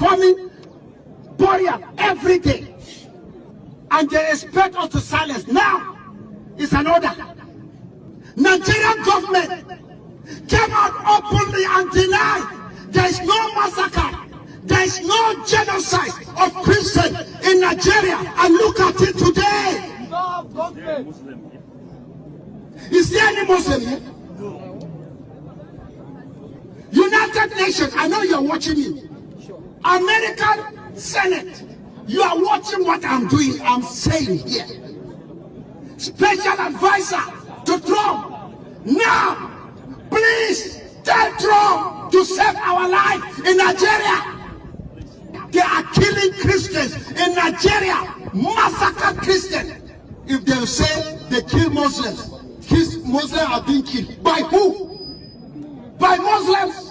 performing burial every day. And they expect us to silence. Now, it's an order. Nigerian government came out openly and denied there is no massacre, there is no genocide of Christians in Nigeria. And look at it today. Is there any Muslim here? United Nations, I know you're watching me. American Senate, you are watching what I'm doing, I'm saying here. Special advisor to Trump. Now, please tell Trump to save our life in Nigeria. They are killing Christians in Nigeria, massacre Christians. If they say they kill Muslims, Muslims are being killed. By who? By Muslims.